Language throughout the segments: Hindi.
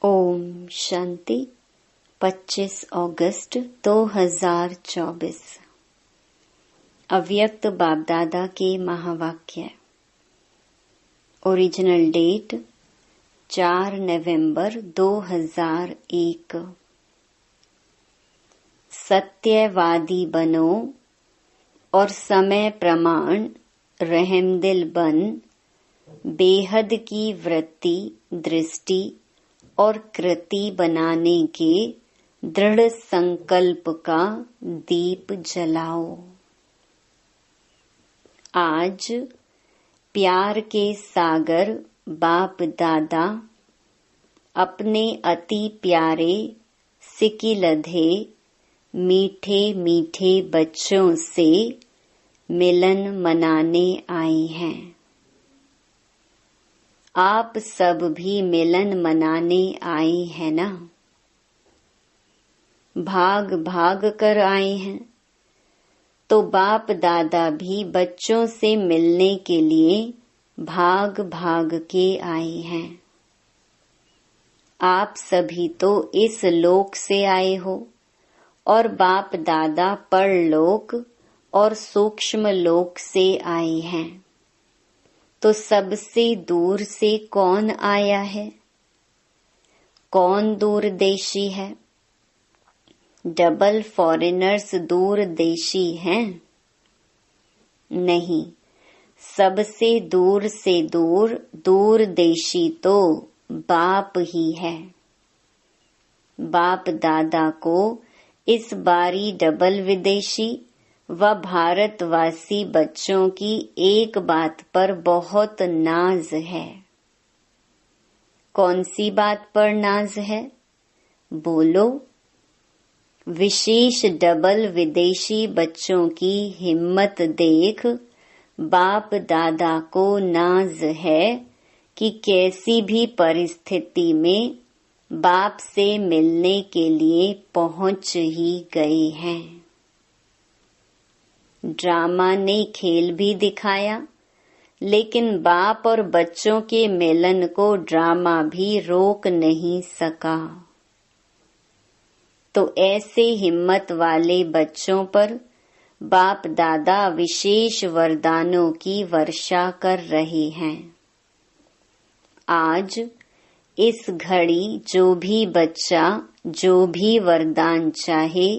ओम शांति। 25 अगस्त 2024। अव्यक्त बापदादा के महावाक्य। ओरिजिनल डेट 4 नवंबर 2001। सत्यवादी बनो और समय प्रमाण रहमदिल बन बेहद की वृत्ति, दृष्टि और कृति बनाने के दृढ़ संकल्प का दीप जलाओ। आज प्यार के सागर बाप दादा अपने अति प्यारे सिकिलधे मीठे मीठे बच्चों से मिलन मनाने आए हैं। आप सब भी मिलन मनाने आए हैं ना? भाग भाग कर आए हैं तो बाप दादा भी बच्चों से मिलने के लिए भाग भाग के आए हैं। आप सभी तो इस लोक से आए हो और बाप दादा परलोक और सूक्ष्म लोक से आए हैं। तो सबसे दूर से कौन आया है? कौन दूरदेशी है? डबल फॉरेनर्स दूरदेशी हैं? नहीं, सबसे दूर से दूर दूरदेशी तो बाप ही है। बाप दादा को इस बारी डबल विदेशी व भारतवासी बच्चों की एक बात पर बहुत नाज है। कौन सी बात पर नाज है? बोलो। विशेष डबल विदेशी बच्चों की हिम्मत देख बाप दादा को नाज है कि कैसी भी परिस्थिति में बाप से मिलने के लिए पहुंच ही गए हैं। ड्रामा ने खेल भी दिखाया, लेकिन बाप और बच्चों के मिलन को ड्रामा भी रोक नहीं सका। तो ऐसे हिम्मत वाले बच्चों पर बाप दादा विशेष वरदानों की वर्षा कर रहे हैं। आज इस घड़ी जो भी बच्चा जो भी वरदान चाहे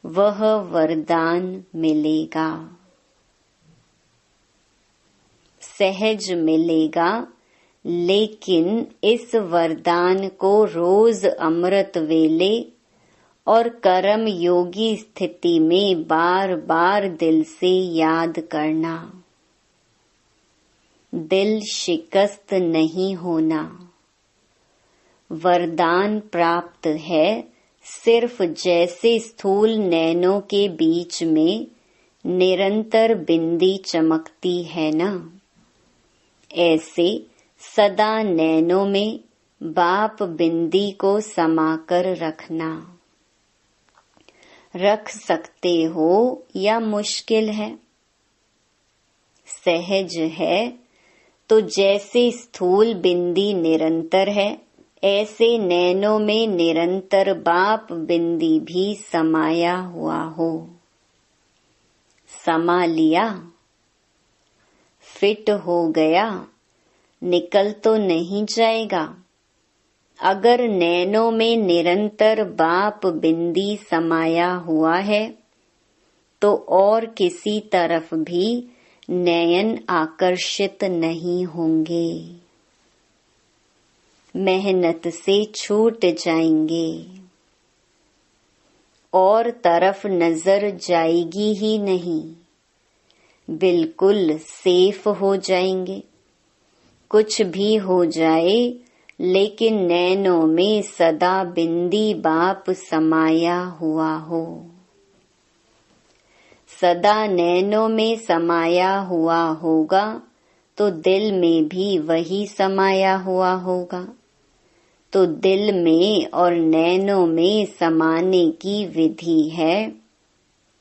वह वरदान मिलेगा। सहज मिलेगा, लेकिन इस वरदान को रोज अमृत वेले और कर्म योगी स्थिति में बार बार दिल से याद करना। दिल शिकस्त नहीं होना। वरदान प्राप्त है सिर्फ जैसे स्थूल नैनों के बीच में निरंतर बिंदी चमकती है ना, ऐसे सदा नैनों में बाप बिंदी को समाकर रखना। रख सकते हो या मुश्किल है? सहज है तो जैसे स्थूल बिंदी निरंतर है, ऐसे नैनों में निरंतर बाप बिंदी भी समाया हुआ हो। समा लिया? फिट हो गया? निकल तो नहीं जाएगा? अगर नैनों में निरंतर बाप बिंदी समाया हुआ है तो और किसी तरफ भी नयन आकर्षित नहीं होंगे। मेहनत से छूट जाएंगे और तरफ नजर जाएगी ही नहीं। बिल्कुल सेफ हो जाएंगे। कुछ भी हो जाए, लेकिन नैनों में सदा बिंदी बाप समाया हुआ हो। सदा नैनों में समाया हुआ होगा तो दिल में भी वही समाया हुआ होगा। तो दिल में और नैनों में समाने की विधि है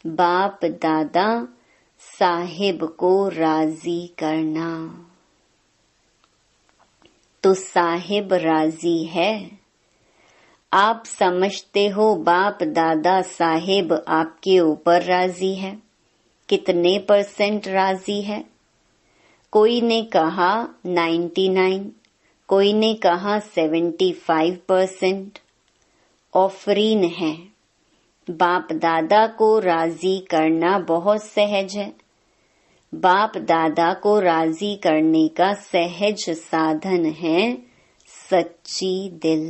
बाप दादा साहिब को राजी करना। तो साहिब राजी है। आप समझते हो बाप दादा साहेब आपके ऊपर राजी है? कितने % राजी है? कोई ने कहा 99, कोई ने कहा 75% ऑफरीन है। बाप दादा को राजी करना बहुत सहज है। बाप दादा को राजी करने का सहज साधन है सच्ची दिल।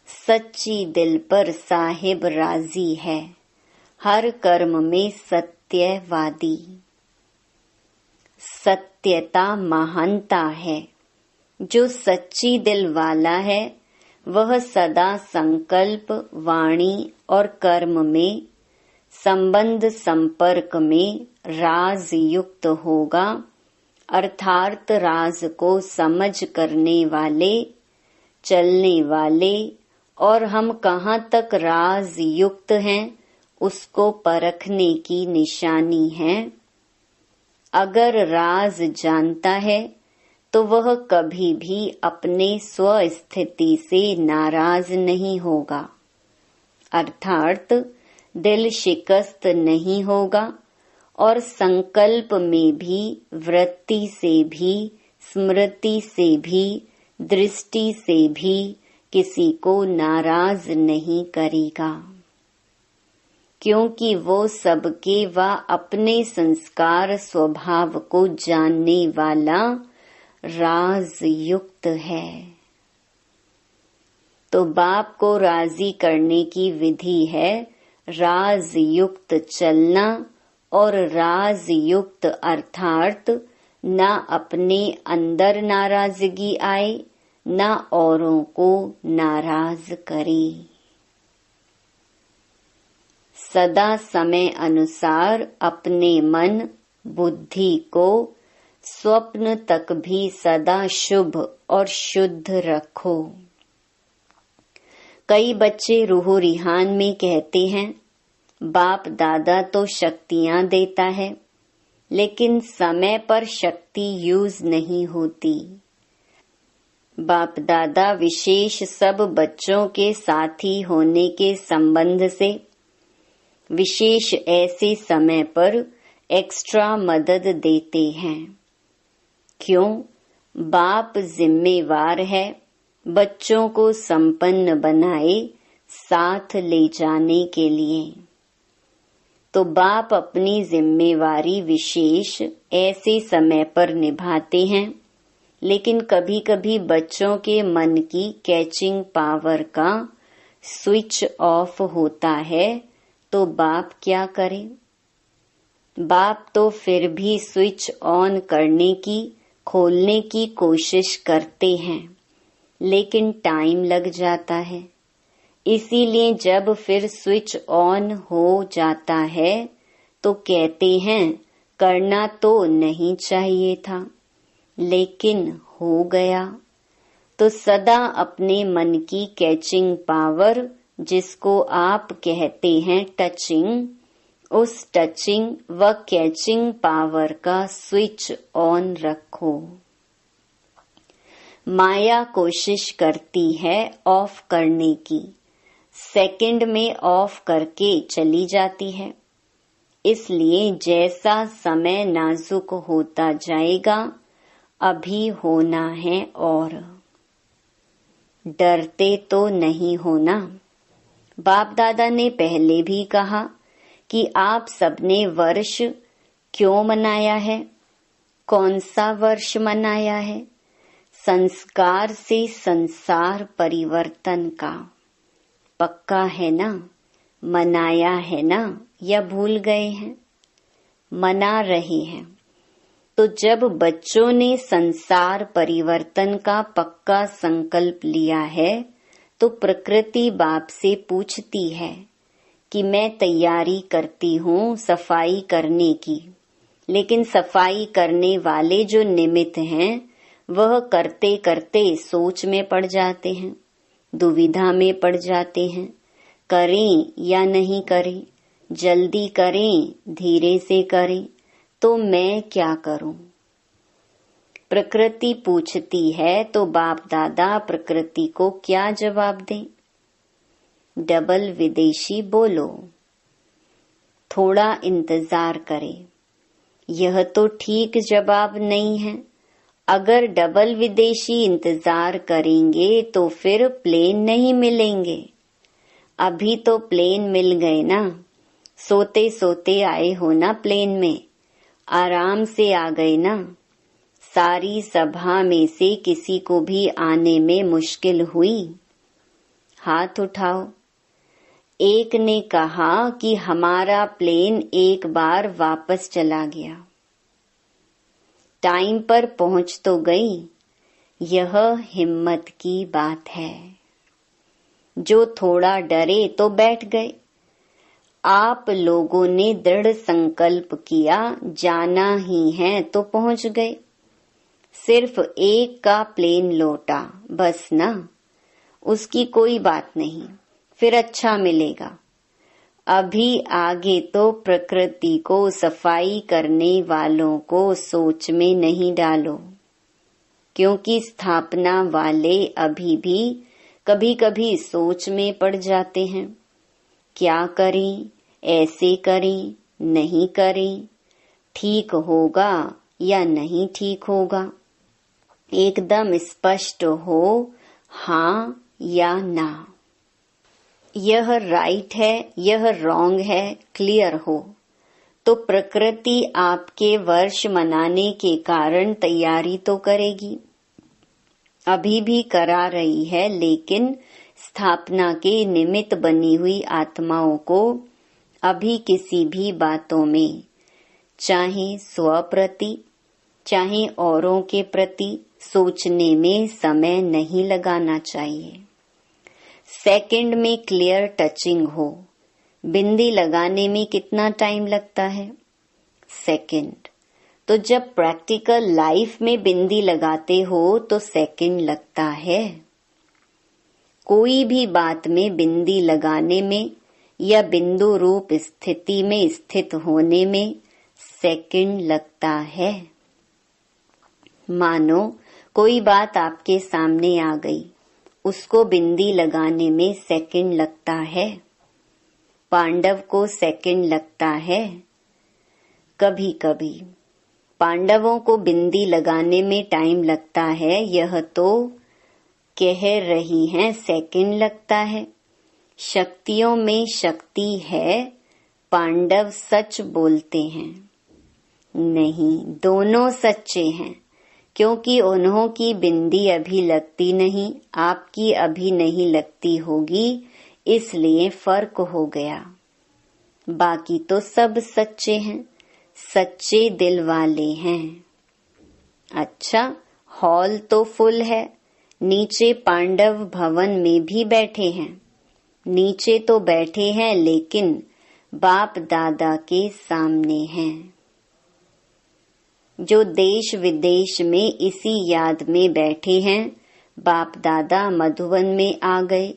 सच्ची दिल पर साहिब राजी है, हर कर्म में सत्यवादी। सत्यता महानता है। जो सच्ची दिल वाला है वह सदा संकल्प, वाणी और कर्म में, संबंध संपर्क में राज युक्त होगा, अर्थात राज को समझ करने वाले, चलने वाले और हम कहाँ तक राज युक्त हैं उसको परखने की निशानी है। अगर राज जानता है तो वह कभी भी अपने स्वस्थिति से नाराज नहीं होगा, अर्थात दिल शिकस्त नहीं होगा और संकल्प में भी, वृत्ति से भी, स्मृति से भी, दृष्टि से भी किसी को नाराज नहीं करेगा, क्योंकि वो सबके व अपने संस्कार स्वभाव को जानने वाला राज युक्त है। तो बाप को राजी करने की विधि है राज युक्त चलना और राज युक्त अर्थात न अपने अंदर नाराजगी आए न औरों को नाराज करे। सदा समय अनुसार अपने मन बुद्धि को स्वप्न तक भी सदा शुभ और शुद्ध रखो। कई बच्चे रूह रिहान में कहते हैं बाप दादा तो शक्तियां देता है लेकिन समय पर शक्ति यूज नहीं होती। बाप दादा विशेष सब बच्चों के साथी होने के संबंध से विशेष ऐसे समय पर एक्स्ट्रा मदद देते हैं। क्यों? बाप जिम्मेवार है बच्चों को संपन्न बनाए साथ ले जाने के लिए। तो बाप अपनी जिम्मेवारी विशेष ऐसे समय पर निभाते हैं, लेकिन कभी कभी बच्चों के मन की कैचिंग पावर का स्विच ऑफ होता है तो बाप क्या करे? बाप तो फिर भी स्विच ऑन करने की, खोलने की कोशिश करते हैं, लेकिन टाइम लग जाता है। इसीलिए जब फिर स्विच ऑन हो जाता है तो कहते हैं करना तो नहीं चाहिए था, लेकिन हो गया। तो सदा अपने मन की कैचिंग पावर, जिसको आप कहते हैं टचिंग, उस टचिंग व कैचिंग पावर का स्विच ऑन रखो। माया कोशिश करती है ऑफ करने की, सेकंड में ऑफ करके चली जाती है। इसलिए जैसा समय नाजुक होता जाएगा अभी होना है। और डरते तो नहीं होना। बाप दादा ने पहले भी कहा कि आप सबने वर्ष क्यों मनाया है? कौन सा वर्ष मनाया है? संस्कार से संसार परिवर्तन का। पक्का है ना? मनाया है ना? या भूल गए हैं? मना रहे हैं। तो जब बच्चों ने संसार परिवर्तन का पक्का संकल्प लिया है तो प्रकृति बाप से पूछती है कि मैं तैयारी करती हूँ सफाई करने की, लेकिन सफाई करने वाले जो निमित्त हैं वह करते करते सोच में पड़ जाते हैं, दुविधा में पड़ जाते हैं, करें या नहीं करें, जल्दी करें धीरे से करें, तो मैं क्या करूं? प्रकृति पूछती है तो बाप दादा प्रकृति को क्या जवाब दें? डबल विदेशी बोलो, थोड़ा इंतजार करें। यह तो ठीक जवाब नहीं है। अगर डबल विदेशी इंतजार करेंगे तो फिर प्लेन नहीं मिलेंगे। अभी तो प्लेन मिल गए ना, सोते सोते आए हो ना प्लेन में, आराम से आ गए ना। सारी सभा में से किसी को भी आने में मुश्किल हुई? हाथ उठाओ। एक ने कहा कि हमारा प्लेन एक बार वापस चला गया। टाइम पर पहुंच तो गई। यह हिम्मत की बात है। जो थोड़ा डरे तो बैठ गए। आप लोगों ने दृढ़ संकल्प किया, जाना ही है तो पहुंच गए। सिर्फ एक का प्लेन लौटा, बस ना, उसकी कोई बात नहीं, फिर अच्छा मिलेगा। अभी आगे तो प्रकृति को सफाई करने वालों को सोच में नहीं डालो, क्योंकि स्थापना वाले अभी भी कभी कभी सोच में पड़ जाते हैं। क्या करें, ऐसे करें, नहीं करें, ठीक होगा या नहीं ठीक होगा। एकदम स्पष्ट हो, हाँ या ना। यह राइट है, यह रॉन्ग है, क्लियर हो तो प्रकृति आपके वर्ष मनाने के कारण तैयारी तो करेगी। अभी भी करा रही है, लेकिन स्थापना के निमित्त बनी हुई आत्माओं को अभी किसी भी बातों में, चाहे स्व प्रति चाहे औरों के प्रति, सोचने में समय नहीं लगाना चाहिए। सेकंड में क्लियर टचिंग हो। बिंदी लगाने में कितना टाइम लगता है? सेकंड। तो जब प्रैक्टिकल लाइफ में बिंदी लगाते हो तो सेकंड लगता है। कोई भी बात में बिंदी लगाने में या बिंदु रूप स्थिति में स्थित होने में सेकंड लगता है। मानो कोई बात आपके सामने आ गई, उसको बिंदी लगाने में सेकंड लगता है। पांडव को सेकंड लगता है। कभी कभी पांडवों को बिंदी लगाने में टाइम लगता है, यह तो कह रही हैं सेकंड लगता है। शक्तियों में शक्ति है, पांडव सच बोलते हैं। नहीं, दोनों सच्चे हैं, क्योंकि उन्हों की बिंदी अभी लगती नहीं, आपकी अभी नहीं लगती होगी, इसलिए फर्क हो गया। बाकी तो सब सच्चे हैं, सच्चे दिल वाले हैं। अच्छा, हॉल तो फुल है। नीचे पांडव भवन में भी बैठे हैं। नीचे तो बैठे हैं, लेकिन बाप दादा के सामने हैं। जो देश विदेश में इसी याद में बैठे हैं, बाप दादा मधुबन में आ गए,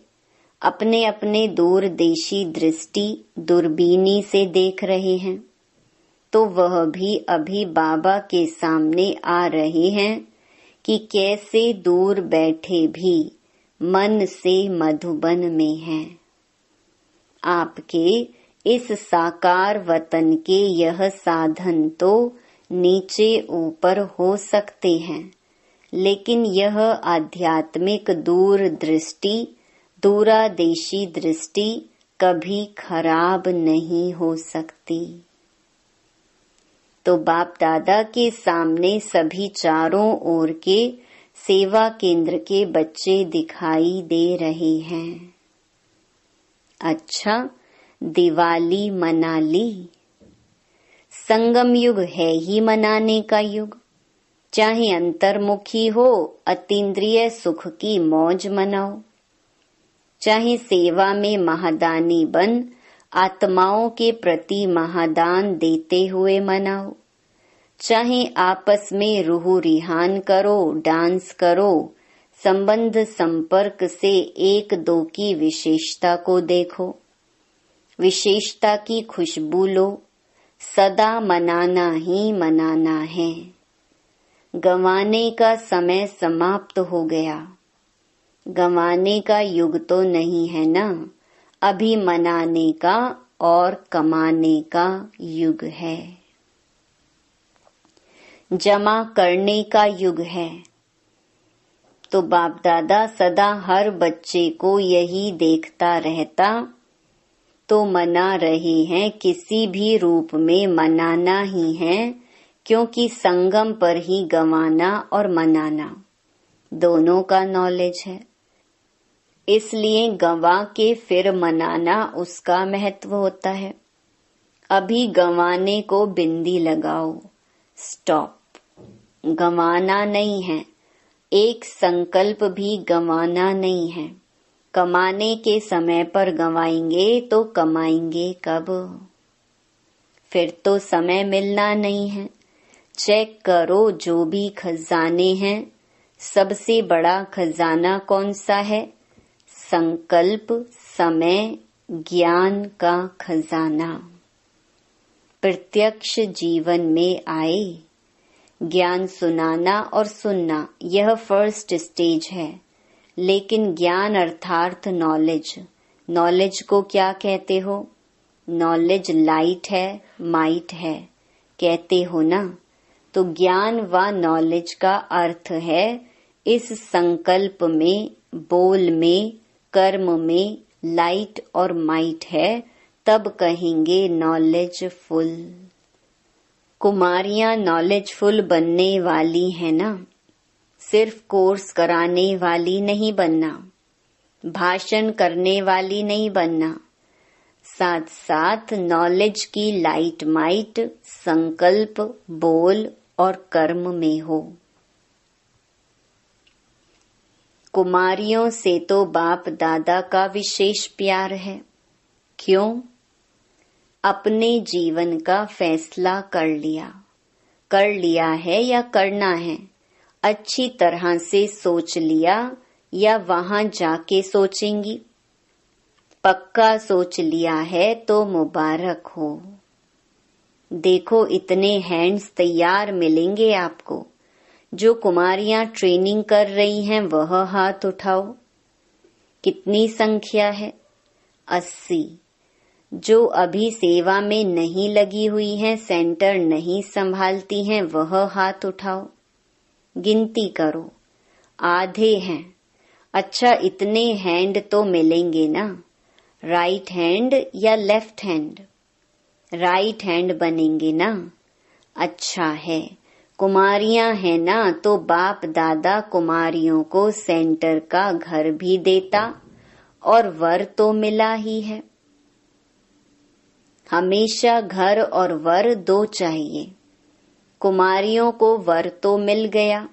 अपने अपने दूरदेशी दृष्टि दूरबीनी से देख रहे हैं, तो वह भी अभी बाबा के सामने आ रहे हैं कि कैसे दूर बैठे भी मन से मधुबन में हैं। आपके इस साकार वतन के यह साधन तो नीचे ऊपर हो सकते हैं, लेकिन यह आध्यात्मिक दूरदृष्टि, दूरादेशी दृष्टि कभी खराब नहीं हो सकती। तो बाप दादा के सामने सभी चारों ओर के सेवा केंद्र के बच्चे दिखाई दे रहे हैं। अच्छा, दिवाली मना ली। संगम युग है ही मनाने का युग। चाहे अंतर्मुखी हो, अतीन्द्रिय सुख की मौज मनाओ, चाहे सेवा में महादानी बन आत्माओं के प्रति महादान देते हुए मनाओ, चाहे आपस में रूह रिहान करो, डांस करो, संबंध संपर्क से एक दो की विशेषता को देखो, विशेषता की खुशबू लो। सदा मनाना ही मनाना है। गंवाने का समय समाप्त हो गया। गंवाने का युग तो नहीं है ना, अभी मनाने का और कमाने का युग है। जमा करने का युग है। तो बाप दादा सदा हर बच्चे को यही देखता रहता, तो मना रहे हैं, किसी भी रूप में मनाना ही है, क्योंकि संगम पर ही गंवाना और मनाना दोनों का नॉलेज है। इसलिए गंवा के फिर मनाना उसका महत्व होता है। अभी गंवाने को बिंदी लगाओ, स्टॉप। गंवाना नहीं है, एक संकल्प भी गंवाना नहीं है। कमाने के समय पर गंवाएंगे तो कमाएंगे कब? फिर तो समय मिलना नहीं है। चेक करो जो भी खजाने हैं, सबसे बड़ा खजाना कौन सा है? संकल्प, समय, ज्ञान का खजाना। प्रत्यक्ष जीवन में आए। ज्ञान सुनाना और सुनना यह फर्स्ट स्टेज है, लेकिन ज्ञान अर्थात नॉलेज। नॉलेज को क्या कहते हो? नॉलेज लाइट है, माइट है, कहते हो ना। तो ज्ञान व नॉलेज का अर्थ है इस संकल्प में, बोल में, कर्म में लाइट और माइट है, तब कहेंगे नॉलेजफुल। कुमारियां नॉलेजफुल बनने वाली है ना, सिर्फ कोर्स कराने वाली नहीं बनना, भाषण करने वाली नहीं बनना, साथ साथ नॉलेज की लाइट माइट संकल्प, बोल और कर्म में हो। कुमारियों से तो बाप दादा का विशेष प्यार है। क्यों? अपने जीवन का फैसला कर लिया है या करना है, अच्छी तरह से सोच लिया या वहां जाके सोचेंगी? पक्का सोच लिया है तो मुबारक हो। देखो इतने हैंड्स तैयार मिलेंगे आपको। जो कुमारियां ट्रेनिंग कर रही हैं वह हाथ उठाओ। कितनी संख्या है? 80। जो अभी सेवा में नहीं लगी हुई हैं, सेंटर नहीं संभालती हैं, वह हाथ उठाओ। गिनती करो, आधे हैं। अच्छा, इतने हैंड तो मिलेंगे ना? राइट हैंड या लेफ्ट हैंड? राइट हैंड बनेंगे ना? अच्छा है, कुमारियां हैं ना, तो बाप दादा कुमारियों को सेंटर का घर भी देता और वर तो मिला ही है। हमेशा घर और वर दो चाहिए। कुमारियों को वर तो मिल गया,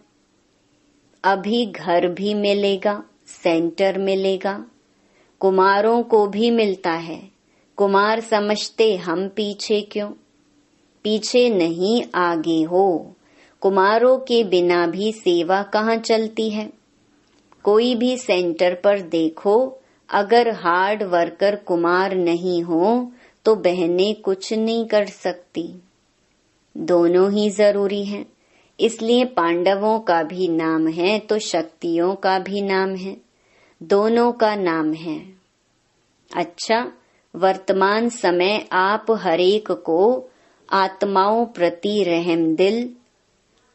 अभी घर भी मिलेगा, सेंटर मिलेगा। कुमारों को भी मिलता है। कुमार समझते हम पीछे क्यों? पीछे नहीं, आगे हो। कुमारों के बिना भी सेवा कहाँ चलती है? कोई भी सेंटर पर देखो, अगर हार्ड वर्कर कुमार नहीं हो तो बहनें कुछ नहीं कर सकती। दोनों ही जरूरी हैं। इसलिए पांडवों का भी नाम है तो शक्तियों का भी नाम है, दोनों का नाम है। अच्छा, वर्तमान समय आप हरेक को आत्माओं प्रति रहम दिल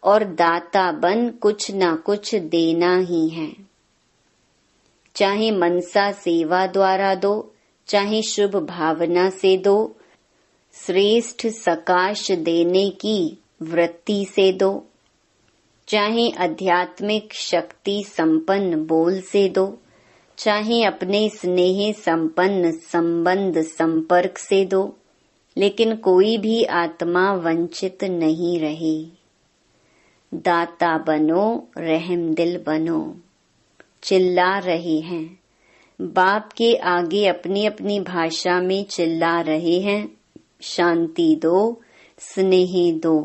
और दाता बन कुछ ना कुछ देना ही है। चाहे मनसा सेवा द्वारा दो, चाहे शुभ भावना से दो, श्रेष्ठ सकाश देने की वृत्ति से दो, चाहे आध्यात्मिक शक्ति संपन्न बोल से दो, चाहे अपने स्नेह संपन्न संबंध संपर्क से दो, लेकिन कोई भी आत्मा वंचित नहीं रहे। दाता बनो, रहम दिल बनो। चिल्ला रहे हैं, बाप के आगे अपनी अपनी भाषा में चिल्ला रहे हैं, शांति दो, स्नेह दो,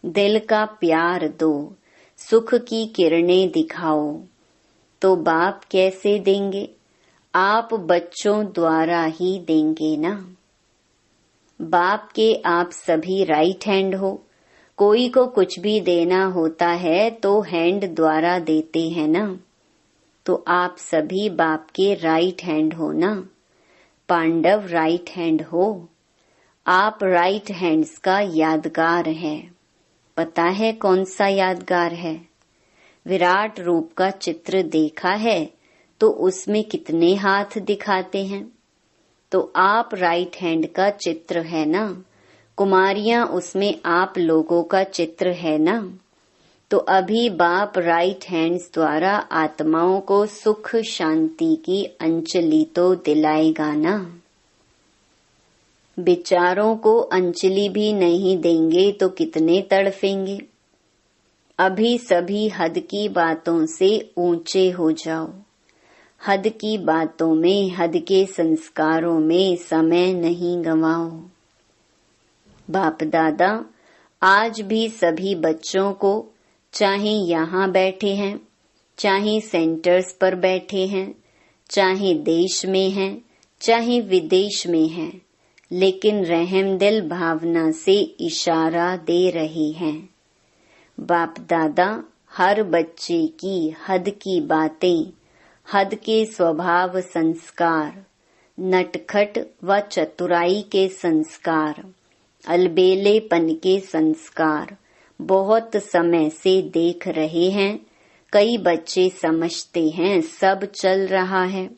दिल का प्यार दो, सुख की किरणें दिखाओ। तो बाप कैसे देंगे? आप बच्चों द्वारा ही देंगे ना। बाप के आप सभी राइट हैंड हो, कोई को कुछ भी देना होता है तो हैंड द्वारा देते हैं ना। तो आप सभी बाप के राइट हैंड हो ना। पांडव राइट हैंड हो। आप राइट हैंड्स का यादगार है। पता है कौन सा यादगार है? विराट रूप का चित्र देखा है तो उसमें कितने हाथ दिखाते हैं? तो आप राइट हैंड का चित्र है ना। कुमारियां उसमें आप लोगों का चित्र है ना। तो अभी बाप राइट हैंड्स द्वारा आत्माओं को सुख शांति की अंजलि तो दिलाएगा ना। विचारों को अंजलि भी नहीं देंगे तो कितने तड़फेंगे। अभी सभी हद की बातों से ऊंचे हो जाओ। हद की बातों में, हद के संस्कारों में समय नहीं गंवाओ। बाप दादा आज भी सभी बच्चों को, चाहे यहाँ बैठे हैं, चाहे सेंटर्स पर बैठे हैं, चाहे देश में हैं, चाहे विदेश में हैं, लेकिन रहम दिल भावना से इशारा दे रहे हैं। बाप दादा हर बच्चे की हद की बातें, हद के स्वभाव संस्कार, नटखट व चतुराई के संस्कार, अलबेलेपन के संस्कार बहुत समय से देख रहे हैं। कई बच्चे समझते हैं सब चल रहा है,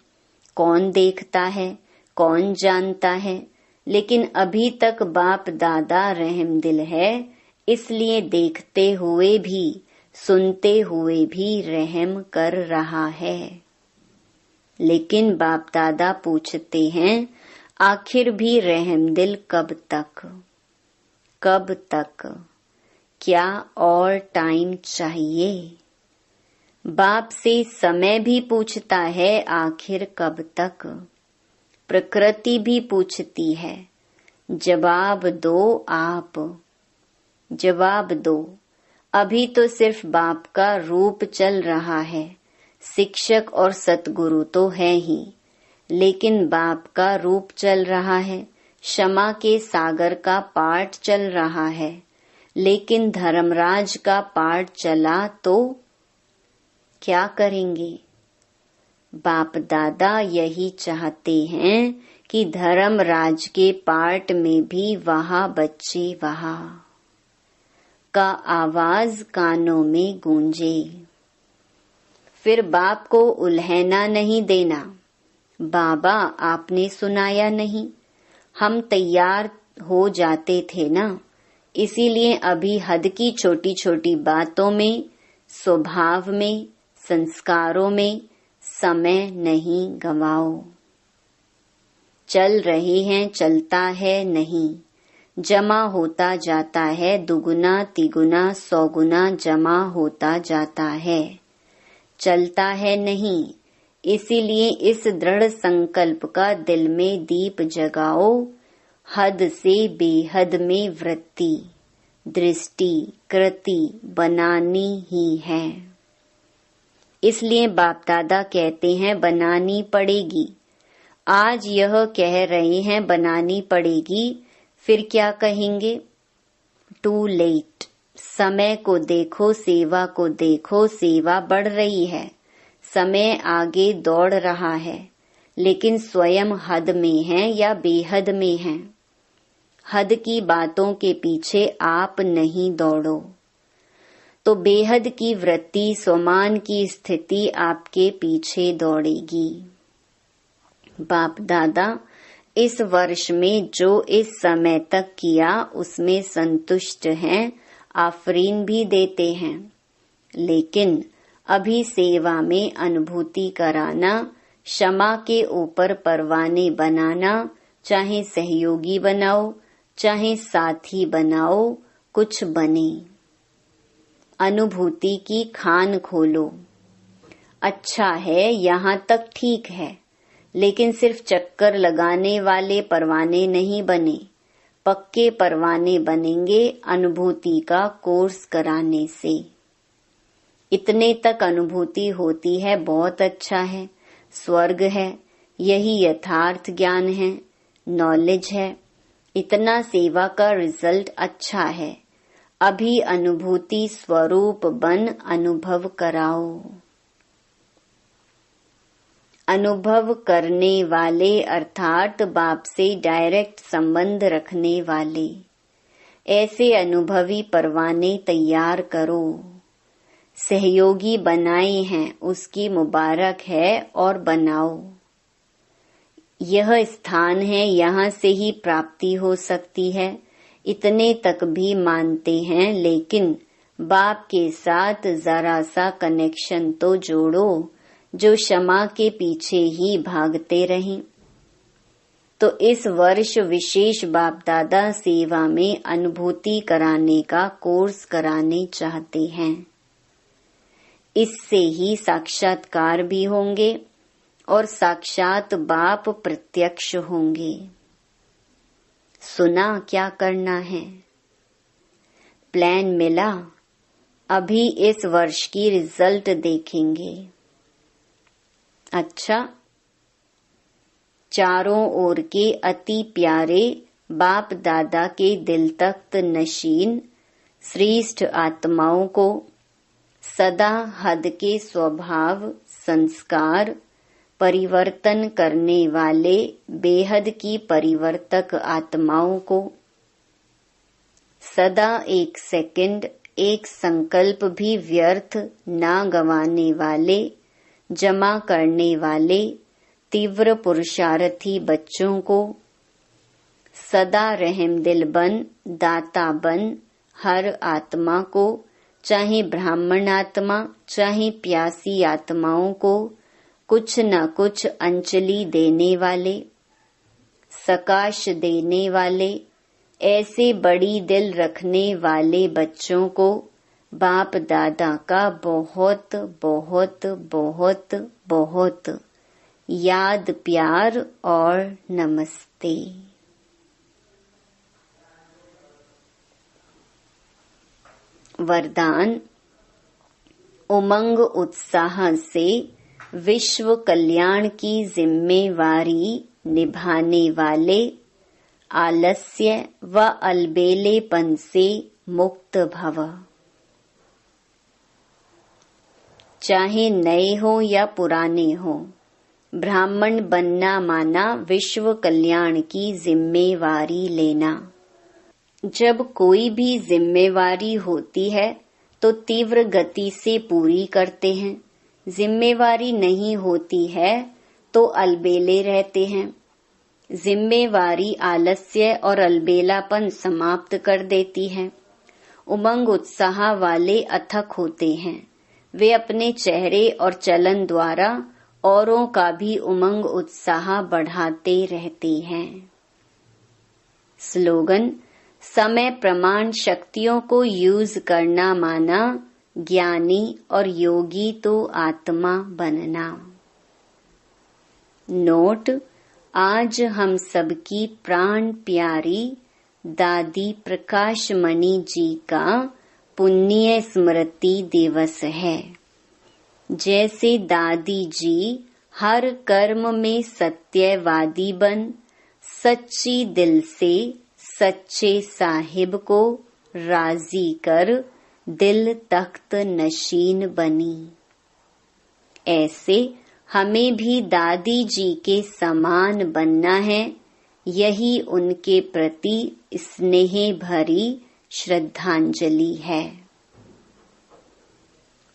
कौन देखता है, कौन जानता है, लेकिन अभी तक बाप दादा रहम दिल है, इसलिए देखते हुए भी, सुनते हुए भी रहम कर रहा है। लेकिन बाप दादा पूछते हैं, आखिर भी रहम दिल कब तक? कब तक? क्या और टाइम चाहिए? बाप से समय भी पूछता है, आखिर कब तक? प्रकृति भी पूछती है, जवाब दो आप, जवाब दो। अभी तो सिर्फ बाप का रूप चल रहा है, शिक्षक और सतगुरु तो है ही, लेकिन बाप का रूप चल रहा है, क्षमा के सागर का पाठ चल रहा है, लेकिन धर्मराज का पाठ चला तो क्या करेंगे? बाप दादा यही चाहते हैं कि धर्मराज के पाठ में भी वहाँ बच्चे वहाँ का आवाज कानों में गूंजे। फिर बाप को उल्हैना नहीं देना, बाबा आपने सुनाया नहीं, हम तैयार हो जाते थे ना, इसीलिए अभी हद की छोटी छोटी बातों में, स्वभाव में, संस्कारों में समय नहीं गंवाओ। चल रहे हैं, चलता है नहीं, जमा होता जाता है, दुगुना तिगुना सौगुना जमा होता जाता है, चलता है नहीं। इसीलिए इस दृढ़ संकल्प का दिल में दीप जगाओ, हद से बेहद में वृत्ति, दृष्टि, कृति बनानी ही है। इसलिए बाप दादा कहते हैं बनानी पड़ेगी। आज यह कह रहे हैं बनानी पड़ेगी, फिर क्या कहेंगे? Too late. समय को देखो, सेवा को देखो, सेवा बढ़ रही है, समय आगे दौड़ रहा है, लेकिन स्वयं हद में है या बेहद में है। हद की बातों के पीछे आप नहीं दौड़ो, तो बेहद की वृत्ति, स्वमान की स्थिति आपके पीछे दौड़ेगी। बाप दादा इस वर्ष में जो इस समय तक किया उसमें संतुष्ट हैं, आफरीन भी देते हैं, लेकिन अभी सेवा में अनुभूति कराना, क्षमा के ऊपर परवाने बनाना, चाहे सहयोगी बनाओ, चाहे साथी बनाओ, कुछ बने। अनुभूति की खान खोलो। अच्छा है, यहाँ तक ठीक है, लेकिन सिर्फ चक्कर लगाने वाले परवाने नहीं बने, पक्के परवाने बनेंगे अनुभूति का कोर्स कराने से। इतने तक अनुभूति होती है, बहुत अच्छा है, स्वर्ग है, यही यथार्थ ज्ञान है, नॉलेज है। इतना सेवा का रिजल्ट अच्छा है। अभी अनुभूति स्वरूप बन अनुभव कराओ। अनुभव करने वाले अर्थात बाप से डायरेक्ट संबंध रखने वाले, ऐसे अनुभवी परवाने तैयार करो। सहयोगी बनाए हैं, उसकी मुबारक है और बनाओ। यह स्थान है, यहाँ से ही प्राप्ति हो सकती है, इतने तक भी मानते हैं। लेकिन बाप के साथ जरा सा कनेक्शन तो जोड़ो, जो क्षमा के पीछे ही भागते रहें। तो इस वर्ष विशेष बाप दादा सेवा में अनुभूति कराने का कोर्स कराने चाहते हैं। इससे ही साक्षात्कार भी होंगे और साक्षात बाप प्रत्यक्ष होंगे। सुना क्या करना है? प्लान मिला, अभी इस वर्ष की रिजल्ट देखेंगे। अच्छा, चारों ओर के अति प्यारे बाप दादा के दिल तख्त नशीन श्रेष्ठ आत्माओं को सदा हद के स्वभाव संस्कार परिवर्तन करने वाले बेहद की परिवर्तक आत्माओं को सदा एक सेकंड एक संकल्प भी व्यर्थ ना गंवाने वाले, जमा करने वाले तीव्र पुरुषार्थी बच्चों को सदा रहमदिल बन, दाता बन, हर आत्मा को, चाहे ब्राह्मण आत्मा चाहे प्यासी आत्माओं को कुछ न कुछ अंजलि देने वाले, सकाश देने वाले, ऐसे बड़ी दिल रखने वाले बच्चों को बाप दादा का बहुत बहुत बहुत बहुत याद प्यार और नमस्ते। वरदान। उमंग उत्साह से विश्व कल्याण की जिम्मेवारी निभाने वाले, आलस्य व अलबेलेपन से मुक्त भव। चाहे नए हो या पुराने हो, ब्राह्मण बनना माना विश्व कल्याण की जिम्मेवारी लेना। जब कोई भी जिम्मेवारी होती है तो तीव्र गति से पूरी करते हैं, जिम्मेवारी नहीं होती है तो अलबेले रहते हैं। जिम्मेवारी आलस्य और अलबेलापन समाप्त कर देती है। उमंग उत्साह वाले अथक होते हैं, वे अपने चेहरे और चलन द्वारा औरों का भी उमंग उत्साह बढ़ाते रहते हैं। स्लोगन। समय प्रमाण शक्तियों को यूज करना माना ज्ञानी और योगी तो आत्मा बनना। नोट। आज हम सबकी प्राण प्यारी दादी प्रकाश मणि जी का पुण्य स्मृति दिवस है। जैसे दादी जी हर कर्म में सत्यवादी बन सच्ची दिल से सच्चे साहिब को राजी कर दिल तख्त नशीन बनी, ऐसे हमें भी दादी जी के समान बनना है। यही उनके प्रति स्नेह भरी श्रद्धांजलि है।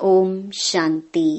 ओम शांति।